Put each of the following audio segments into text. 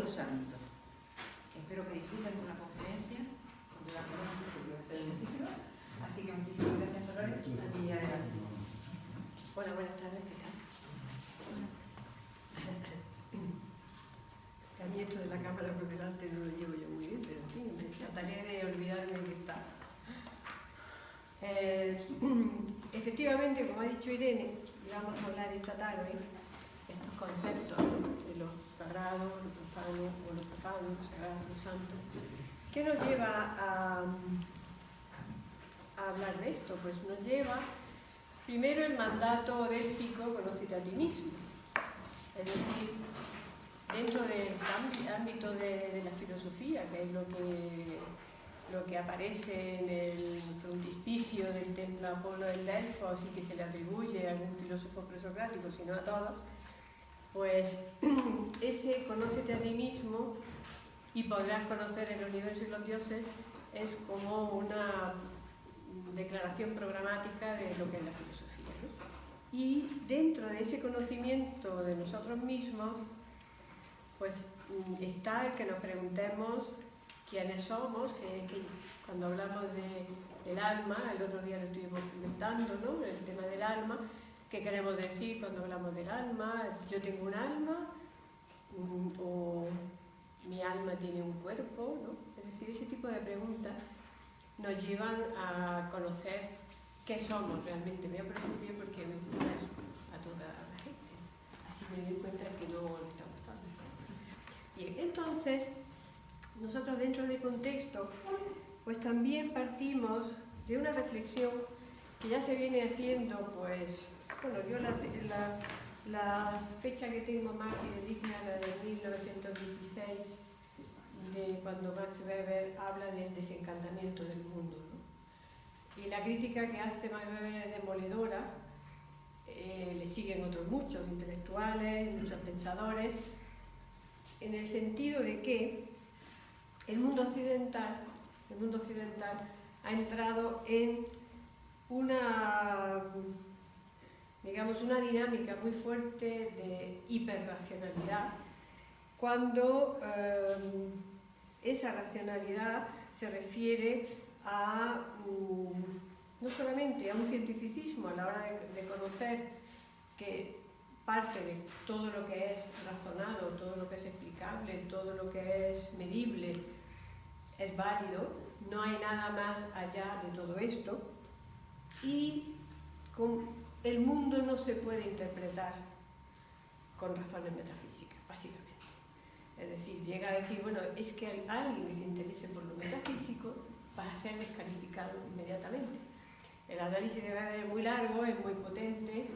los santos. Espero que disfruten con la conferencia. Yo la conozco, sé que va a ser muchísimo. Así que muchísimas gracias, Dolores. Y adelante. Hola, buenas tardes, ¿qué tal? A mí esto de la cámara por delante no lo llevo yo muy bien, pero en fin, me trataré de olvidarme de que está. Efectivamente, como ha dicho Irene, vamos a hablar esta tarde de estos conceptos de lo sagrado, lo profano, o lo profano, lo sagrado, lo santo. ¿Qué nos lleva a hablar de esto? Pues nos lleva primero el mandato délfico, conócete a ti mismo. Es decir, dentro del ámbito de la filosofía, que es lo que aparece en el frontispicio del templo Apolo en Delfos y que se le atribuye a algún filósofo presocrático, sino a todos, pues ese conócete a ti mismo y podrás conocer el universo y los dioses es como una declaración programática de lo que es la filosofía, ¿no? Y dentro de ese conocimiento de nosotros mismos, pues está el que nos preguntemos quiénes somos, que cuando hablamos del alma, el otro día lo estuvimos comentando, ¿no? El tema del alma, ¿qué queremos decir cuando hablamos del alma? Yo tengo un alma, o mi alma tiene un cuerpo, ¿no? Es decir, ese tipo de preguntas nos llevan a conocer qué somos realmente. Me voy a poner bien porque me gusta ver a toda la gente, así me doy cuenta que no le está gustando. Bien, entonces, nosotros dentro del contexto, pues también partimos de una reflexión que ya se viene haciendo, pues, bueno, yo la fecha que tengo más fidedigna, la de 1916, de cuando Max Weber habla del desencantamiento del mundo, ¿no? Y la crítica que hace Max Weber es demoledora, le siguen otros muchos intelectuales, muchos pensadores, en el sentido de que el mundo occidental ha entrado en una, digamos, una dinámica muy fuerte de hiperracionalidad, cuando esa racionalidad se refiere a no solamente a un cientificismo a la hora de conocer que parte de todo lo que es razonado, todo lo que es explicable, todo lo que es medible es válido, no hay nada más allá de todo esto, y el mundo no se puede interpretar con razones metafísicas, básicamente. Es decir, llega a decir, bueno, es que alguien que se interese por lo metafísico va a ser descalificado inmediatamente. El análisis de Weber es muy largo, es muy potente,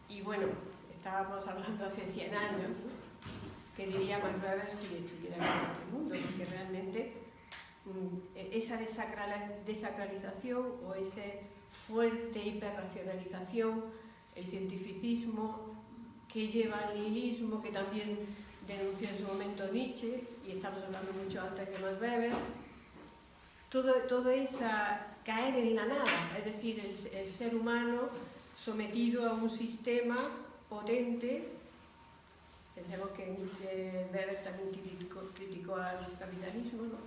y bueno, estábamos hablando hace 100 años, que diría Max Weber si estuviera en este mundo, porque realmente esa desacralización o esa fuerte hiperracionalización, el cientificismo que lleva al nihilismo, que también denunció en su momento Nietzsche, y estamos hablando mucho antes que Max Weber, todo esa caer en la nada, es decir, el ser humano sometido a un sistema potente. Pensemos que Weber también criticó al capitalismo, ¿no?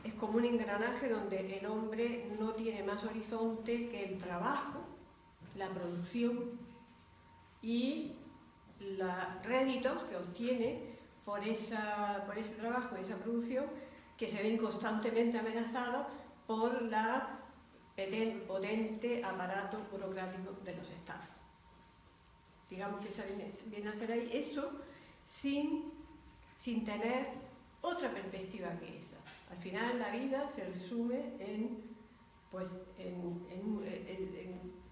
Es como un engranaje donde el hombre no tiene más horizonte que el trabajo, la producción y los réditos que obtiene por ese trabajo y esa producción, que se ven constantemente amenazados por la potente aparato burocrático de los estados. Digamos que se viene a hacer ahí eso sin tener otra perspectiva que esa. Al final la vida se resume en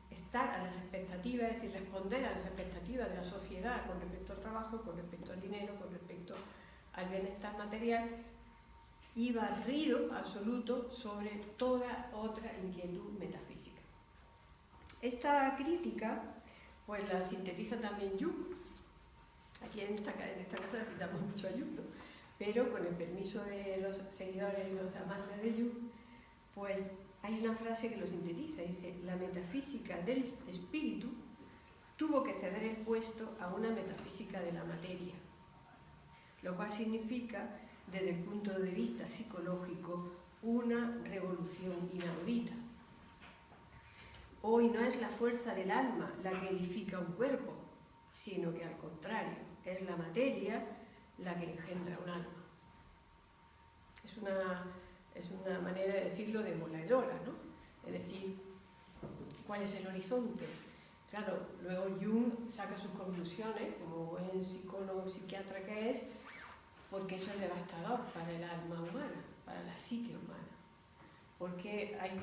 estar a las expectativas, es decir, responder a las expectativas de la sociedad con respecto al trabajo, con respecto al dinero, con respecto al bienestar material, y barrido absoluto sobre toda otra inquietud metafísica. Esta crítica pues la sintetiza también Jung. Aquí en esta casa citamos mucho a Jung, ¿no? Pero con el permiso de los seguidores y los amantes de Jung, pues hay una frase que lo sintetiza, dice: la metafísica del espíritu tuvo que ceder el puesto a una metafísica de la materia. lo cual significa, desde el punto de vista psicológico, una revolución inaudita. Hoy no es la fuerza del alma la que edifica un cuerpo, sino que al contrario, es la materia la que engendra un alma. Es una manera de decirlo demoledora, ¿no? Es decir, ¿cuál es el horizonte? Claro, luego Jung saca sus conclusiones, como buen psicólogo, psiquiatra que es, porque eso es devastador para el alma humana, para la psique humana. Porque hay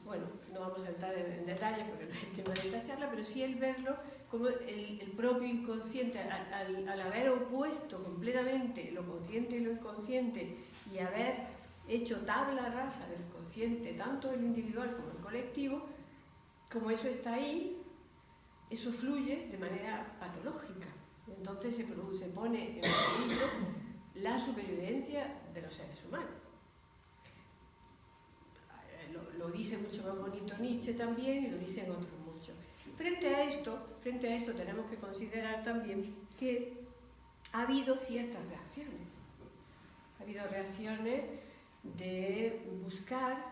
bueno, no vamos a entrar en detalle porque no es el tema de esta charla, pero sí el verlo como el propio inconsciente, al haber opuesto completamente lo consciente y lo inconsciente y haber hecho tabla rasa del consciente, tanto el individual como el colectivo, como eso está ahí, eso fluye de manera patológica. Entonces se pone en peligro la supervivencia de los seres humanos. Lo dice mucho más bonito Nietzsche también y lo dicen otros muchos. Frente a esto tenemos que considerar también que ha habido ciertas reacciones. Ha habido reacciones de buscar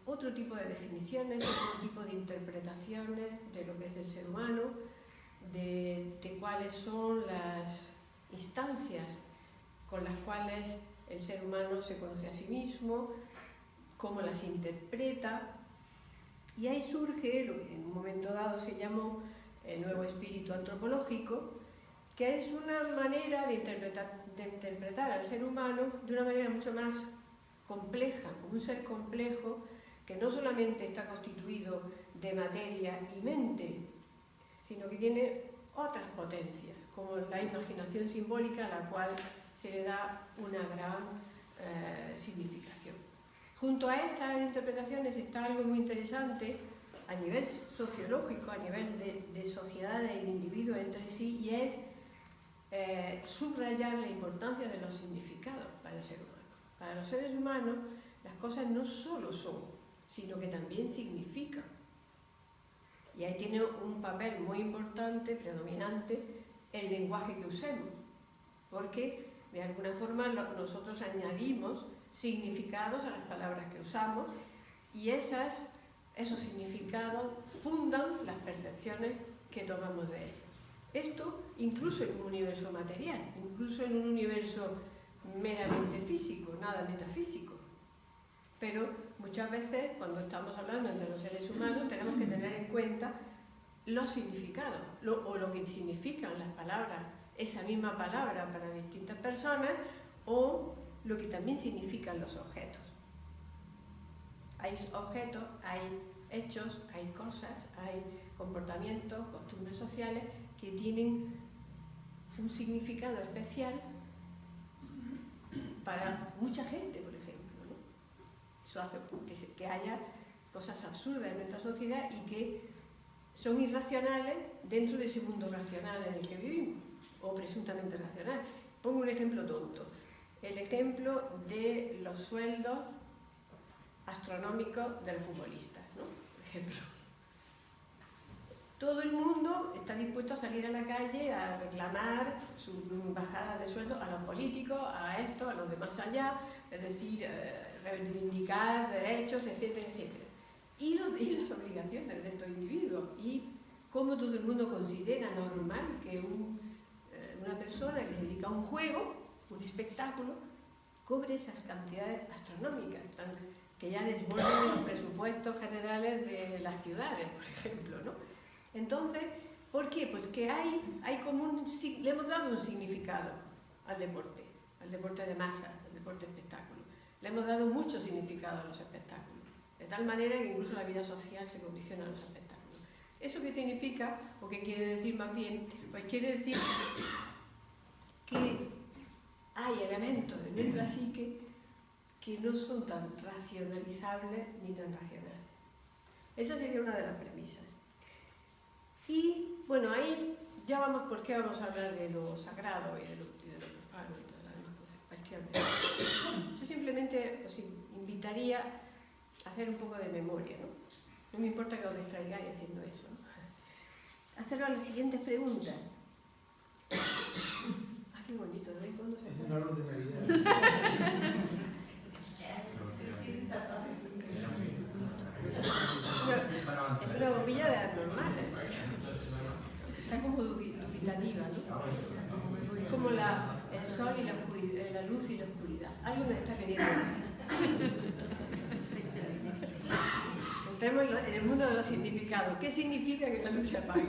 otro tipo de definiciones, otro tipo de interpretaciones de lo que es el ser humano, de cuáles son las instancias con las cuales el ser humano se conoce a sí mismo, cómo las interpreta, y ahí surge lo que en un momento dado se llamó el nuevo espíritu antropológico, que es una manera de interpretar al ser humano de una manera mucho más compleja, como un ser complejo que no solamente está constituido de materia y mente, sino que tiene otras potencias, como la imaginación simbólica, a la cual se le da una gran significación. Junto a estas interpretaciones está algo muy interesante a nivel sociológico, a nivel de sociedad e individuo entre sí, y es subrayar la importancia de los significados para el ser humano. Para los seres humanos las cosas no solo son, sino que también significan. Y ahí tiene un papel muy importante, predominante, el lenguaje que usemos, porque de alguna forma nosotros añadimos significados a las palabras que usamos y esos significados fundan las percepciones que tomamos de ellos. Esto incluso en un universo material, incluso en un universo meramente físico, nada metafísico. Pero muchas veces cuando estamos hablando entre los seres humanos tenemos que tener en cuenta los significados o lo que significan las palabras, esa misma palabra para distintas personas, o lo que también significan los objetos. Hay objetos, hay hechos, hay cosas, hay comportamientos, costumbres sociales que tienen un significado especial para mucha gente, por ejemplo, ¿no? Eso hace que haya cosas absurdas en nuestra sociedad y que son irracionales dentro de ese mundo racional en el que vivimos, o presuntamente racional. Pongo un ejemplo tonto. El ejemplo de los sueldos astronómicos de los futbolistas, ¿no? Por ejemplo. Todo el mundo está dispuesto a salir a la calle a reclamar su bajada de sueldo a los políticos, a esto, a los de más allá, es decir, reivindicar derechos, etcétera, etcétera. Y las obligaciones de estos individuos, y cómo todo el mundo considera normal que una persona que se dedica a un juego, un espectáculo, cobre esas cantidades astronómicas, que ya desbordan los presupuestos generales de las ciudades, por ejemplo, ¿no? Entonces, ¿por qué? Pues que le hemos dado un significado al deporte de masa, al deporte espectáculo. Le hemos dado mucho significado a los espectáculos, de tal manera que incluso la vida social se condiciona a los espectáculos. ¿Eso qué significa? ¿O qué quiere decir más bien? Pues quiere decir que hay elementos de nuestra psique que no son tan racionalizables ni tan racionales. Esa sería una de las premisas. Y bueno, ahí ya vamos, porque vamos a hablar de lo sagrado y de lo profano y todas las demás cuestiones. Yo simplemente os invitaría a hacer un poco de memoria, ¿no? No me importa que os distraigáis haciendo eso, ¿no? Haceros las siguientes preguntas. qué bonito, ¿no? ¿Cuándo se Es pone? un árbol de Navidad. Es una bombilla de las normales. Está como dubitativa, ¿no? Es como el sol y la oscuridad, la luz y la oscuridad. Algo nos está queriendo decir. Entremos en el mundo de los significados. ¿Qué significa que la luz se apague?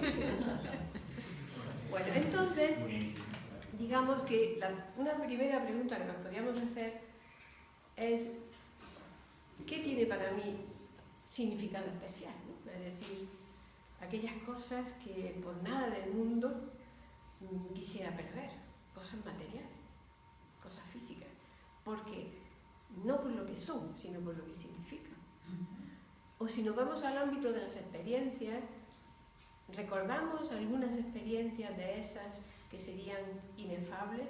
Bueno, entonces, digamos que una primera pregunta que nos podríamos hacer es ¿qué tiene para mí significado especial? ¿No? Es decir, aquellas cosas que por nada del mundo quisiera perder, cosas materiales, cosas físicas, porque no por lo que son, sino por lo que significan. O si nos vamos al ámbito de las experiencias, recordamos algunas experiencias de esas que serían inefables,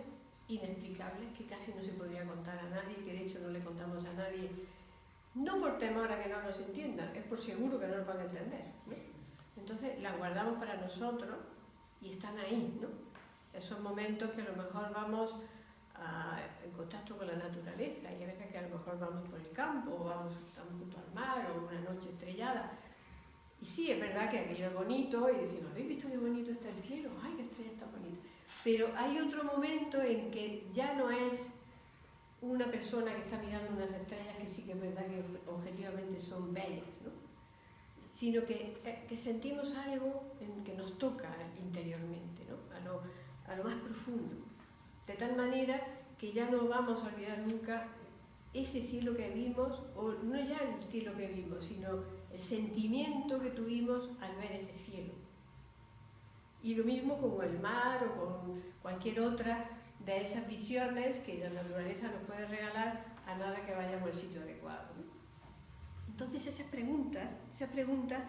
inexplicables, que casi no se podría contar a nadie, que de hecho no le contamos a nadie, no por temor a que no nos entiendan, es por seguro que no nos van a entender, ¿no? Entonces las guardamos para nosotros y están ahí, ¿no? Esos momentos que a lo mejor vamos en contacto con la naturaleza y a veces que a lo mejor vamos por el campo o estamos junto al mar o una noche estrellada. Y sí, es verdad que aquello es bonito y decimos, ¿habéis visto qué bonito está el cielo? ¡Ay, qué estrella está bonita! Pero hay otro momento en que ya no es una persona que está mirando unas estrellas que sí que es verdad que objetivamente son bellas, ¿no? Sino que sentimos algo que nos toca interiormente, ¿no? A lo más profundo. De tal manera que ya no vamos a olvidar nunca ese cielo que vimos, o no ya el cielo que vimos, sino el sentimiento que tuvimos al ver ese cielo. Y lo mismo con el mar o con cualquier otra de esas visiones que la naturaleza nos puede regalar a nada que vayamos al sitio adecuado, ¿no? Entonces esas preguntas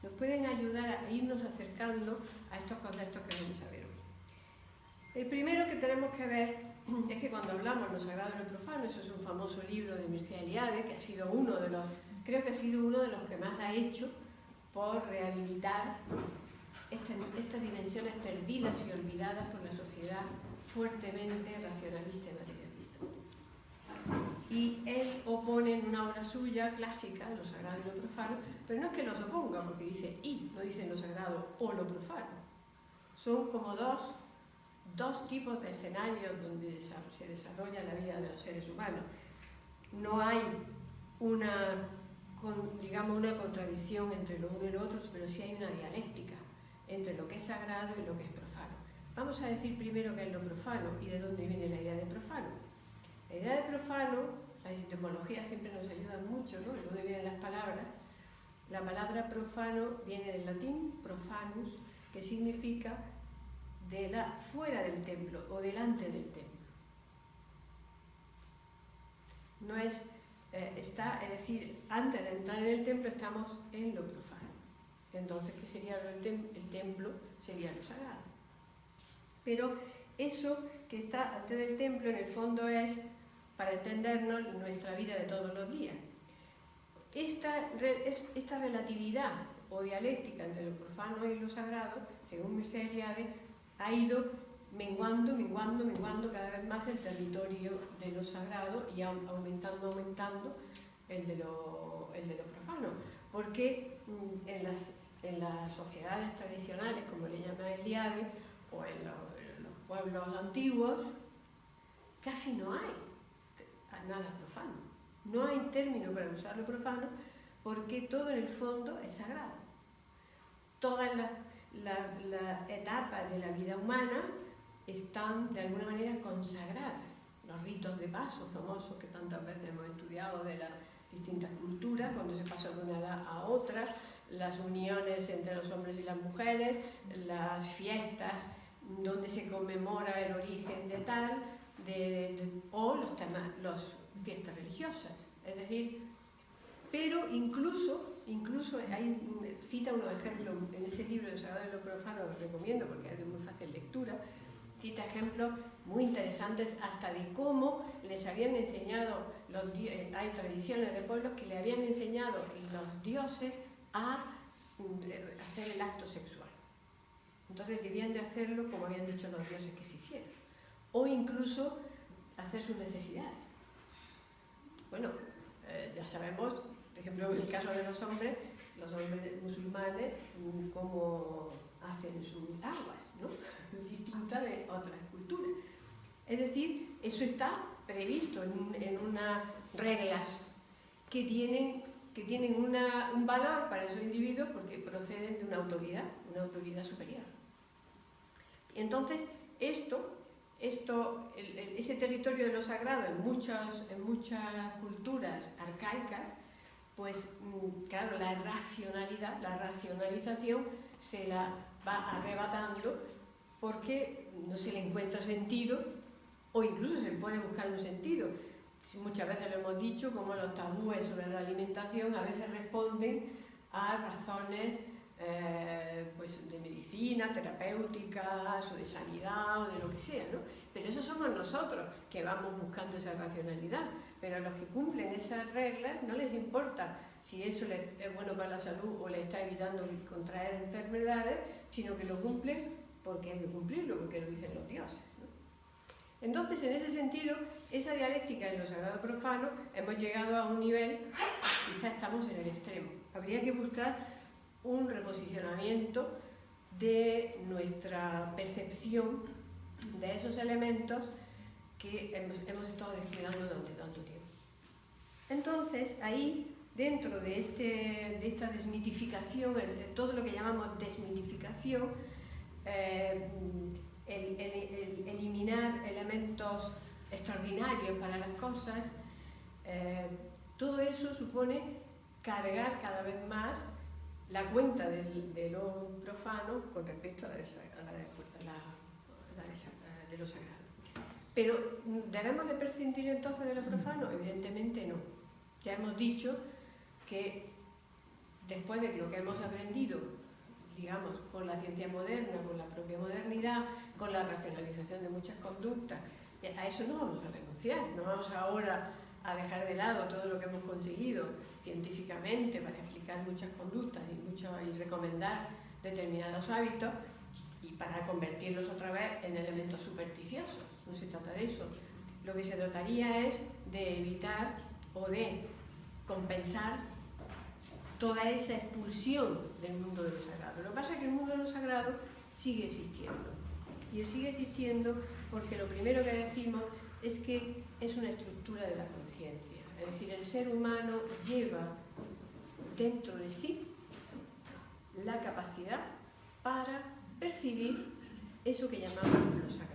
nos pueden ayudar a irnos acercando a estos conceptos que vamos a ver hoy. El primero que tenemos que ver es que cuando hablamos de lo sagrado y lo profano, eso es un famoso libro de Mircea Eliade, que ha sido creo que ha sido uno de los que más ha hecho por rehabilitar estas dimensiones perdidas y olvidadas por la sociedad fuertemente racionalista y materialista. Y él opone en una obra suya clásica lo sagrado y lo profano, pero no es que los oponga, porque dice y, no dice lo sagrado o lo profano. Son como dos tipos de escenarios donde se desarrolla la vida de los seres humanos. No hay una contradicción entre lo uno y lo otro, pero sí hay una dialéctica entre lo que es sagrado y lo que es profano. Vamos a decir primero qué es lo profano y de dónde viene la idea de profano. La idea de profano, las etimologías siempre nos ayudan mucho, ¿no? De dónde vienen las palabras. La palabra profano viene del latín profanus, que significa fuera del templo o delante del templo. No es, es decir, antes de entrar en el templo estamos en lo profano. Entonces, ¿qué sería el templo? Sería lo sagrado. Pero eso que está antes del templo en el fondo es, para entendernos, nuestra vida de todos los días. Esta relatividad o dialéctica entre lo profano y lo sagrado, según Mircea Eliade, ha ido menguando cada vez más el territorio de lo sagrado y aumentando el de lo profano. Porque en las sociedades tradicionales, como le llama Eliade, o en los pueblos antiguos, casi no hay nada profano. No hay término para usar lo profano porque todo en el fondo es sagrado. Todas las etapas de la vida humana están de alguna manera consagradas. Los ritos de paso famosos que tantas veces hemos estudiado de las distintas culturas, cuando se pasa de una edad a otra, las uniones entre los hombres y las mujeres, las fiestas donde se conmemora el origen de tal, o las fiestas religiosas. Es decir, pero incluso cita unos ejemplos en ese libro de Sagrado y lo Profano, os recomiendo porque es de muy fácil lectura, cita ejemplos muy interesantes hasta de cómo les habían enseñado, hay tradiciones de pueblos que le habían enseñado los dioses a hacer el acto sexual. Entonces debían de hacerlo como habían dicho los dioses que se hiciera. o incluso hacer sus necesidades. Bueno, ya sabemos, por ejemplo, en el caso de los hombres musulmanes, cómo hacen sus aguas, ¿no? Distinta de otras culturas. Es decir, eso está previsto en unas reglas que tienen un valor para esos individuos porque proceden de una autoridad superior. Entonces, ese territorio de lo sagrado en muchas culturas arcaicas, pues claro, la racionalización se la va arrebatando porque no se le encuentra sentido o incluso se puede buscar un sentido. Muchas veces lo hemos dicho, como los tabúes sobre la alimentación a veces responden a razones pues de medicina, terapéuticas o de sanidad o de lo que sea, ¿no? Pero eso somos nosotros que vamos buscando esa racionalidad, pero a los que cumplen esas reglas no les importa si eso es bueno para la salud o le está evitando contraer enfermedades, sino que lo cumplen porque hay que cumplirlo, porque lo dicen los dioses, ¿no? Entonces, en ese sentido, esa dialéctica en lo sagrado profano hemos llegado a un nivel, quizá estamos en el extremo. Habría que buscar un reposicionamiento de nuestra percepción de esos elementos que hemos estado descuidando durante tanto tiempo. Entonces, ahí, dentro de esta desmitificación, todo lo que llamamos desmitificación, el eliminar elementos extraordinarios para las cosas, todo eso supone cargar cada vez más la cuenta de lo profano con respecto a de lo sagrado. Pero, ¿debemos de prescindir entonces de lo profano? Evidentemente no. Ya hemos dicho que después de lo que hemos aprendido, digamos, con la ciencia moderna, con la propia modernidad, con la racionalización de muchas conductas, a eso no vamos a renunciar, no vamos ahora a dejar de lado todo lo que hemos conseguido científicamente para explicar muchas conductas y recomendar determinados hábitos y para convertirlos otra vez en elementos supersticiosos. No se trata de eso. Lo que se trataría es de evitar o de compensar toda esa expulsión del mundo de lo sagrado. Lo que pasa es que el mundo de lo sagrado sigue existiendo. Y sigue existiendo porque lo primero que decimos es que es una estructura de la conciencia. Es decir, el ser humano lleva dentro de sí la capacidad para percibir eso que llamamos lo sagrado.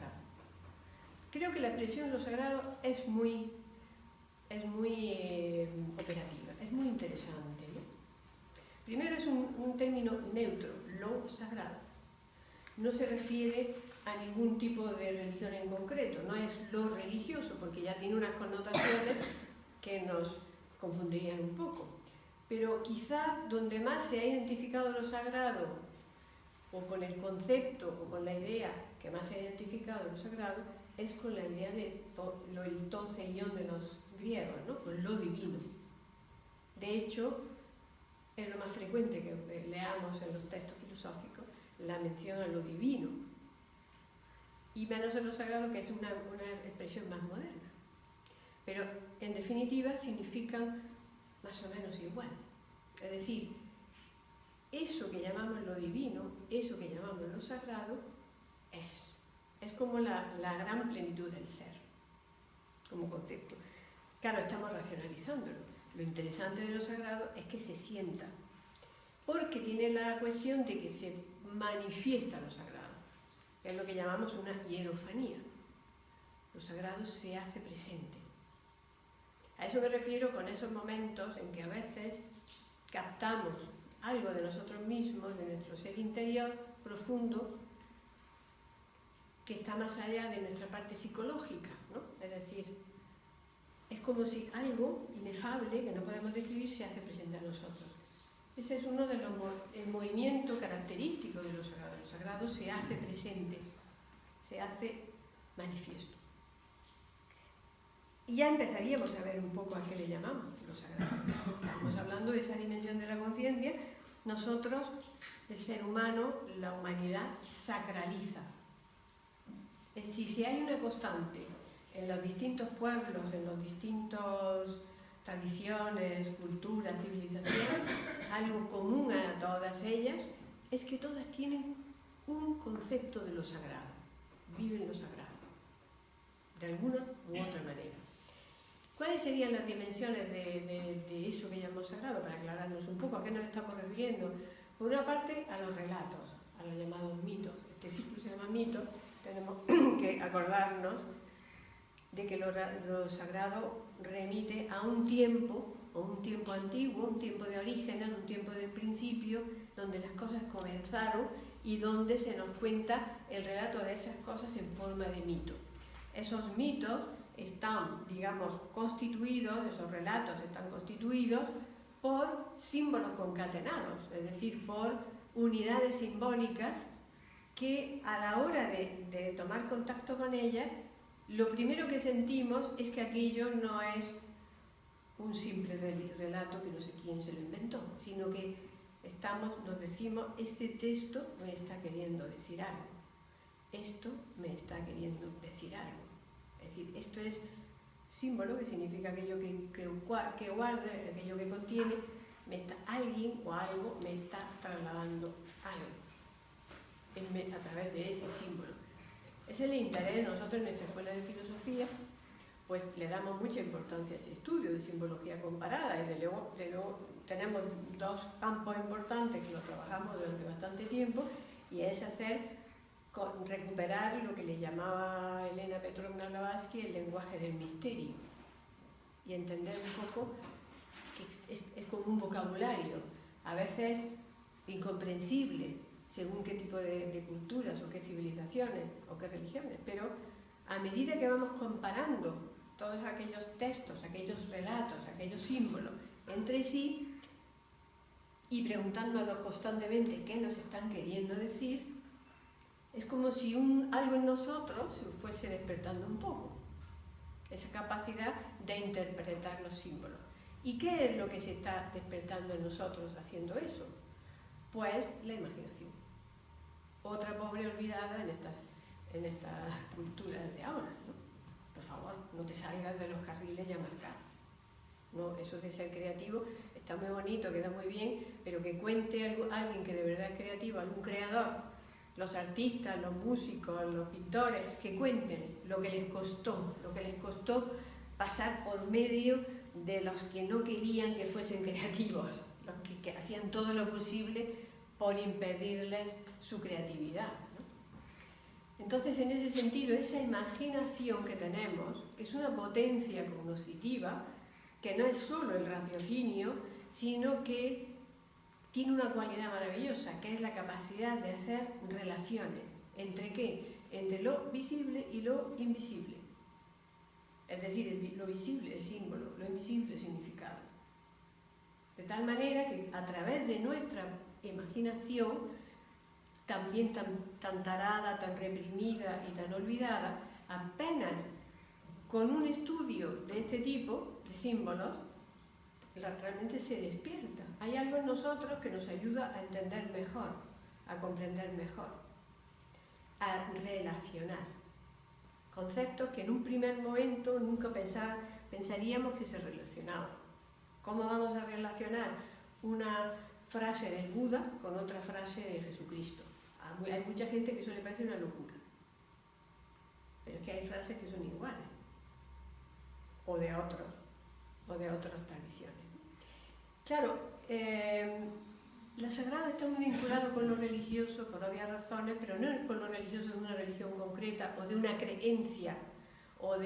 Creo que la expresión lo sagrado es muy operativa, es muy interesante, ¿no? Primero es un término neutro, lo sagrado. No se refiere a ningún tipo de religión en concreto, no es lo religioso, porque ya tiene unas connotaciones que nos confundirían un poco. Pero quizá donde más se ha identificado lo sagrado, o con el concepto, o con la idea que más se ha identificado lo sagrado, es con la idea de el to seion de los griegos, ¿no? Con lo divino. De hecho, es lo más frecuente que leamos en los textos filosóficos, la mención a lo divino, y menos en lo sagrado, que es una expresión más moderna. Pero, en definitiva, significan más o menos igual. Es decir, eso que llamamos lo divino, eso que llamamos lo sagrado, es como la gran plenitud del ser, como concepto. Claro, estamos racionalizándolo. Lo interesante de lo sagrado es que se sienta, porque tiene la cuestión de que se manifiesta lo sagrado. Es lo que llamamos una hierofanía. Lo sagrado se hace presente. A eso me refiero con esos momentos en que a veces captamos algo de nosotros mismos, de nuestro ser interior profundo, que está más allá de nuestra parte psicológica, ¿no? Es decir, es como si algo inefable que no podemos describir se hace presente a nosotros. Ese es uno de los movimientos característicos de lo sagrado. Lo sagrado se hace presente, se hace manifiesto. Y ya empezaríamos a ver un poco a qué le llamamos lo sagrado. Estamos hablando de esa dimensión de la conciencia. Nosotros, el ser humano, la humanidad, sacraliza. Es decir, si hay una constante en los distintos pueblos, en los distintos tradiciones, culturas, civilizaciones, algo común a todas ellas es que todas tienen un concepto de lo sagrado, viven lo sagrado, de alguna u otra manera. ¿Cuáles serían las dimensiones de eso que llamamos sagrado? Para aclararnos un poco, ¿a qué nos estamos refiriendo? Por una parte, a los relatos, a los llamados mitos. Este ciclo se llama mitos, tenemos que acordarnos de que lo sagrado remite a un tiempo antiguo, un tiempo de orígenes, un tiempo del principio, donde las cosas comenzaron y donde se nos cuenta el relato de esas cosas en forma de mito. Esos mitos están, digamos, constituidos, esos relatos están constituidos por símbolos concatenados, es decir, por unidades simbólicas que a la hora de tomar contacto con ellas, lo primero que sentimos es que aquello no es un simple relato que no sé quién se lo inventó, sino que nos decimos, este texto me está queriendo decir algo, esto me está queriendo decir algo. Es decir, esto es símbolo, que significa aquello que guarda, aquello que contiene, alguien o algo me está trasladando algo a través de ese símbolo. Ese es el interés. Nosotros en nuestra escuela de filosofía pues le damos mucha importancia a ese estudio de simbología comparada y de luego tenemos dos campos importantes que los trabajamos durante bastante tiempo, y es recuperar lo que le llamaba Elena Petrovna Blavatsky el lenguaje del misterio, y entender un poco que es como un vocabulario, a veces incomprensible según qué tipo de culturas o qué civilizaciones o qué religiones, pero a medida que vamos comparando todos aquellos textos, aquellos relatos, aquellos símbolos entre sí y preguntándonos constantemente qué nos están queriendo decir, es como si algo en nosotros se fuese despertando un poco, esa capacidad de interpretar los símbolos. ¿Y qué es lo que se está despertando en nosotros haciendo eso? Pues la imaginación. Otra pobre olvidada en estas culturas de ahora, ¿no? Por favor, no te salgas de los carriles ya marcados. No, eso de ser creativo está muy bonito, queda muy bien, pero que cuente alguien que de verdad es creativo, algún creador, los artistas, los músicos, los pintores, que cuenten lo que les costó pasar por medio de los que no querían que fuesen creativos, los que hacían todo lo posible por impedirles su creatividad, ¿no? Entonces, en ese sentido, esa imaginación que tenemos es una potencia cognitiva que no es solo el raciocinio, sino que tiene una cualidad maravillosa, que es la capacidad de hacer relaciones. ¿Entre qué? Entre lo visible y lo invisible. Es decir, lo visible, el símbolo, lo invisible, el significado. De tal manera que a través de nuestra imaginación, también tan tarada, tan reprimida y tan olvidada, apenas con un estudio de este tipo de símbolos, realmente se despierta. Hay algo en nosotros que nos ayuda a entender mejor, a comprender mejor, a relacionar conceptos que en un primer momento nunca pensaríamos que se relacionaban. ¿Cómo vamos a relacionar una frase del Buda con otra frase de Jesucristo? Hay mucha gente que eso le parece una locura, pero es que hay frases que son iguales, o de otras tradiciones. Claro, lo sagrado está muy vinculado con lo religioso por obvias razones, pero no con lo religioso de una religión concreta o de una creencia o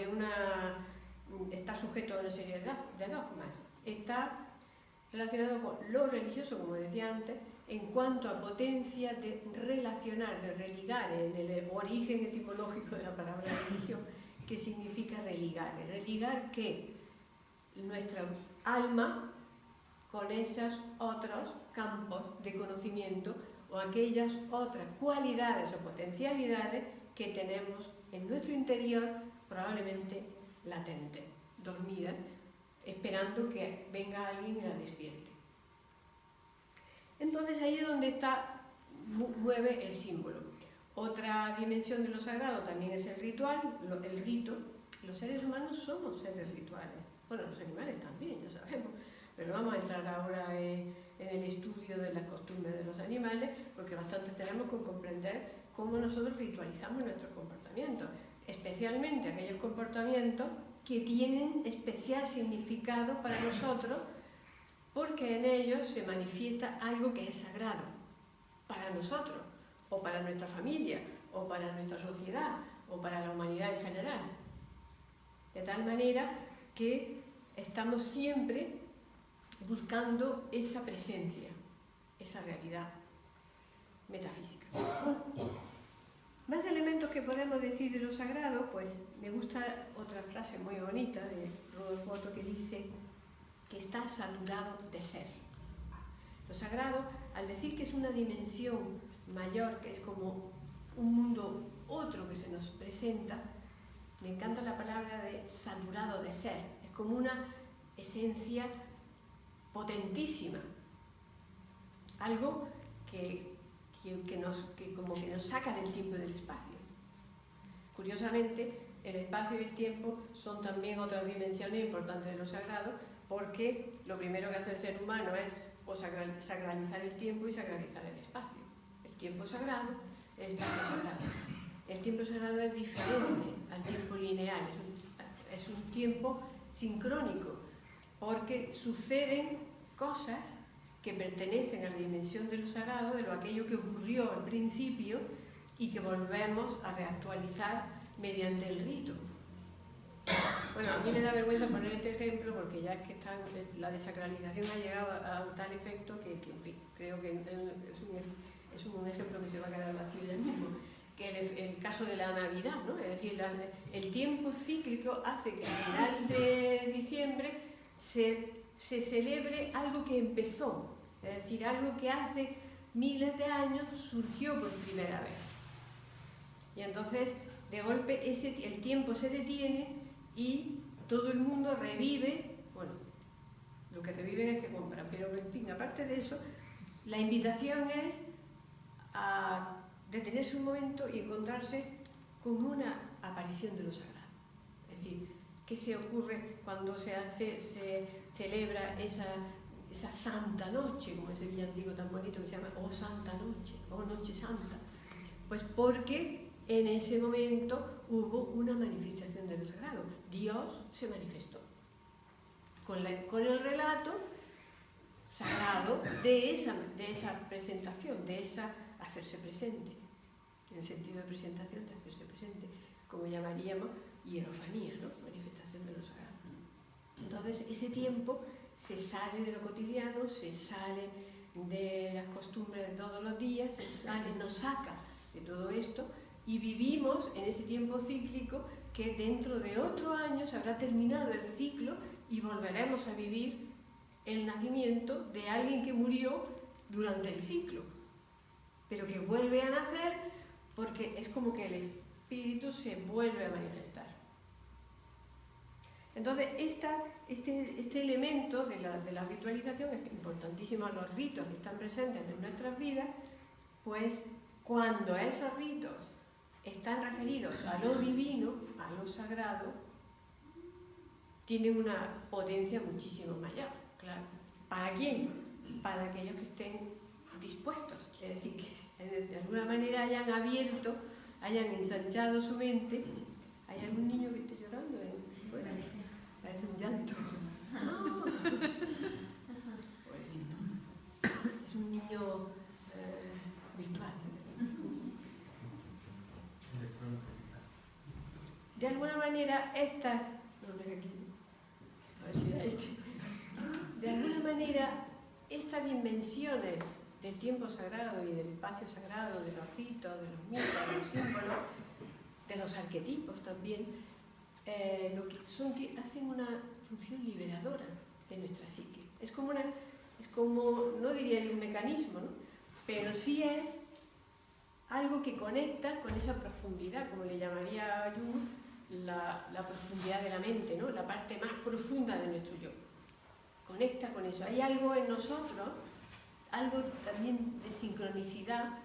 está sujeto a una serie de dogmas. Está relacionado con lo religioso, como decía antes, en cuanto a potencia de relacionar, de religar, en el origen etimológico de la palabra religión, que significa religar. ¿Religar qué? Nuestra alma con esos otros campos de conocimiento o aquellas otras cualidades o potencialidades que tenemos en nuestro interior, probablemente latentes, dormidas, esperando que venga alguien y la despierte. Entonces ahí es donde mueve el símbolo. Otra dimensión de lo sagrado también es el ritual, el rito. Los seres humanos somos seres rituales. Bueno, los animales también, ya sabemos. Pero vamos a entrar ahora en el estudio de las costumbres de los animales, porque bastante tenemos con comprender cómo nosotros ritualizamos nuestros comportamientos, especialmente aquellos comportamientos que tienen especial significado para nosotros, porque en ellos se manifiesta algo que es sagrado para nosotros, o para nuestra familia, o para nuestra sociedad, o para la humanidad en general. De tal manera que estamos siempre buscando esa presencia, esa realidad metafísica. Más elementos que podemos decir de lo sagrado, pues me gusta otra frase muy bonita de Rudolf Otto que dice que está saturado de ser. Lo sagrado, al decir que es una dimensión mayor, que es como un mundo otro que se nos presenta, me encanta la palabra de saturado de ser, es como una esencia potentísima, algo que como que nos saca del tiempo y del espacio. Curiosamente, el espacio y el tiempo son también otras dimensiones importantes de lo sagrado, porque lo primero que hace el ser humano es sacralizar el tiempo y sacralizar el espacio. El tiempo sagrado, el espacio sagrado. El tiempo sagrado es diferente al tiempo lineal, es un tiempo sincrónico, porque suceden cosas que pertenecen a la dimensión de lo sagrado, de lo aquello que ocurrió al principio y que volvemos a reactualizar mediante el rito. Bueno, a mí me da vergüenza poner este ejemplo porque ya es que la desacralización ha llegado a un tal efecto que en fin, creo que es un ejemplo que se va a quedar vacío ya mismo, que el caso de la Navidad, ¿no? Es decir, el tiempo cíclico hace que al final de diciembre se celebre algo que empezó, es decir, algo que hace miles de años surgió por primera vez. Y entonces, de golpe, el tiempo se detiene y todo el mundo revive, bueno, lo que reviven es que compran, pero en fin, aparte de eso, la invitación es a detenerse un momento y encontrarse con una aparición de lo sagrado. Es decir, ¿qué se ocurre cuando se celebra esa Santa Noche, como ese villancico tan bonito que se llama Oh Santa Noche, Oh Noche Santa? Pues porque en ese momento hubo una manifestación de lo sagrado. Dios se manifestó con el relato sagrado de esa presentación, de esa hacerse presente. En el sentido de presentación, de hacerse presente, como llamaríamos hierofanía, ¿no? Manifestación de lo sagrado. Entonces, ese tiempo se sale de lo cotidiano, se sale de las costumbres de todos los días, nos saca de todo esto y vivimos en ese tiempo cíclico que dentro de otro año se habrá terminado el ciclo y volveremos a vivir el nacimiento de alguien que murió durante el ciclo, pero que vuelve a nacer porque es como que el espíritu se vuelve a manifestar. Entonces, este elemento de la ritualización es importantísimo. Los ritos que están presentes en nuestras vidas, pues cuando esos ritos están referidos a lo divino, a lo sagrado, tienen una potencia muchísimo mayor, claro. ¿Para quién? Para aquellos que estén dispuestos, es decir, que de alguna manera hayan abierto, hayan ensanchado su mente. ¿Hay algún niño que esté llorando? Fuera. Parece un llanto. ¡No! Pobrecito. Es un niño virtual. De alguna manera, de alguna manera, estas dimensiones del tiempo sagrado y del espacio sagrado, de los ritos, de los mitos, de los símbolos, de los arquetipos también, hacen una función liberadora de nuestra psique. Es como, no diría yo un mecanismo, ¿no? Pero sí es algo que conecta con esa profundidad, como le llamaría Jung, la profundidad de la mente, ¿no? La parte más profunda de nuestro yo. Conecta con eso. Hay algo en nosotros, algo también de sincronicidad,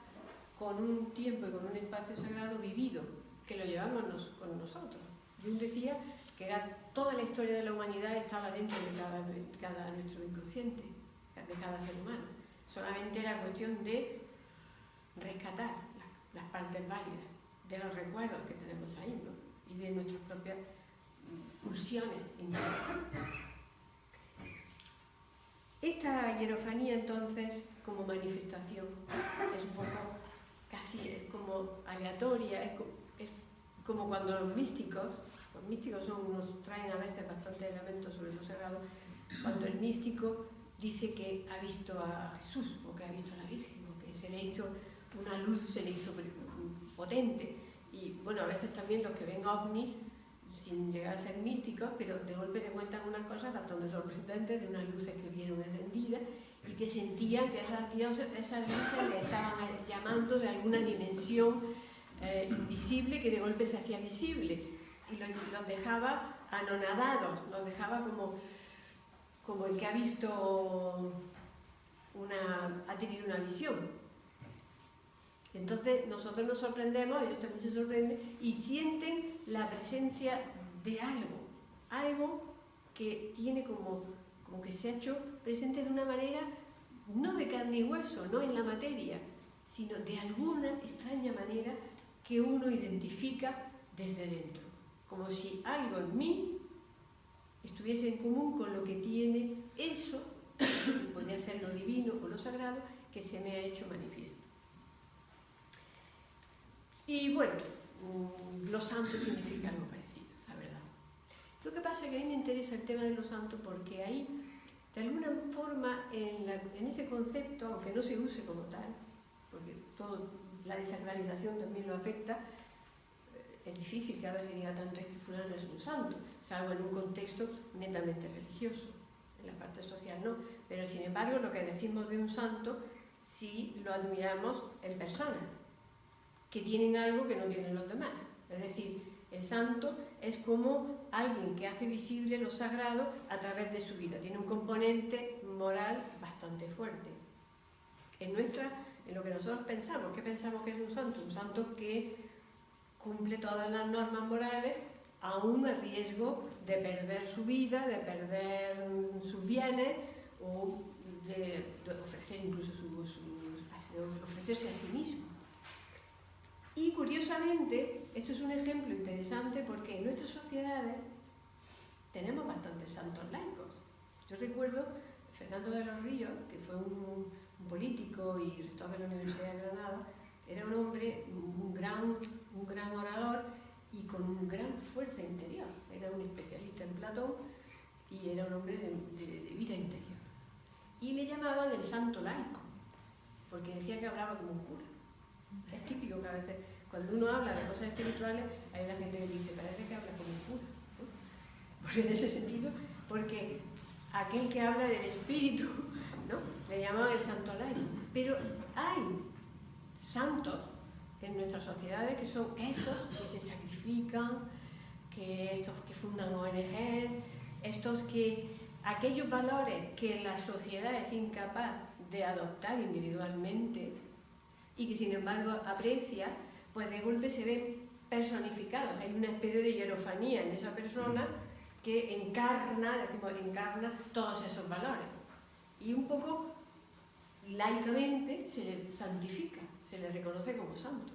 con un tiempo y con un espacio sagrado vivido, que lo llevamos con nosotros. Jung decía que toda la historia de la humanidad estaba dentro de cada nuestro inconsciente, de cada ser humano. Solamente era cuestión de rescatar las partes válidas de los recuerdos que tenemos ahí, ¿no? Y de nuestras propias pulsiones internas. Esta hierofanía, entonces, como manifestación, es un poco, casi es como aleatoria, es como cuando los místicos nos traen a veces bastantes elementos sobre lo sagrado, cuando el místico dice que ha visto a Jesús, o que ha visto a la Virgen, o que se le hizo una luz, se le hizo potente. Y bueno, a veces también los que ven ovnis, sin llegar a ser místicos, pero de golpe te cuentan unas cosas bastante sorprendentes de unas luces que vieron encendidas y que sentían que esas luces le estaban llamando de alguna dimensión invisible que de golpe se hacía visible y los dejaba anonadados, los dejaba como el que ha visto ha tenido una visión. Entonces nosotros nos sorprendemos, ellos también se sorprenden y sienten la presencia de algo que tiene como que se ha hecho presente de una manera no de carne y hueso, no en la materia, sino de alguna extraña manera que uno identifica desde dentro, como si algo en mí estuviese en común con lo que tiene eso, que podría ser lo divino o lo sagrado, que se me ha hecho manifiesto. Y bueno, los santos significa algo parecido, la verdad. Lo que pasa es que a mí me interesa el tema de los santos porque ahí, de alguna forma, en ese concepto, aunque no se use como tal, porque la desacralización también lo afecta, es difícil que ahora se diga tanto es que fulano es un santo, salvo en un contexto netamente religioso, en la parte social no, pero sin embargo lo que decimos de un santo sí lo admiramos en personas que tienen algo que no tienen los demás. Es decir, el santo es como alguien que hace visible lo sagrado a través de su vida. Tiene un componente moral bastante fuerte. En lo que nosotros pensamos, ¿qué pensamos que es un santo? Un santo que cumple todas las normas morales, aún a riesgo de perder su vida, de perder sus bienes o de ofrecer incluso ofrecerse a sí mismo. Y curiosamente, esto es un ejemplo interesante porque en nuestras sociedades tenemos bastantes santos laicos. Yo recuerdo Fernando de los Ríos, que fue un político y rector de la Universidad de Granada, era un hombre, un gran orador y con una gran fuerza interior. Era un especialista en Platón y era un hombre de vida interior. Y le llamaban el santo laico, porque decía que hablaba como un cura. Es típico que a veces, cuando uno habla de cosas espirituales, hay la gente que dice, parece que habla como un cura, ¿no? Porque en ese sentido, porque aquel que habla del espíritu, ¿no? Le llamaban el santo laico. Pero hay santos en nuestras sociedades que son esos que se sacrifican, estos que fundan ONGs, aquellos valores que la sociedad es incapaz de adoptar individualmente y que sin embargo aprecia, pues de golpe se ven personificados. Hay una especie de hierofanía en esa persona que encarna todos esos valores. Y un poco laicamente se le santifica, se le reconoce como santo.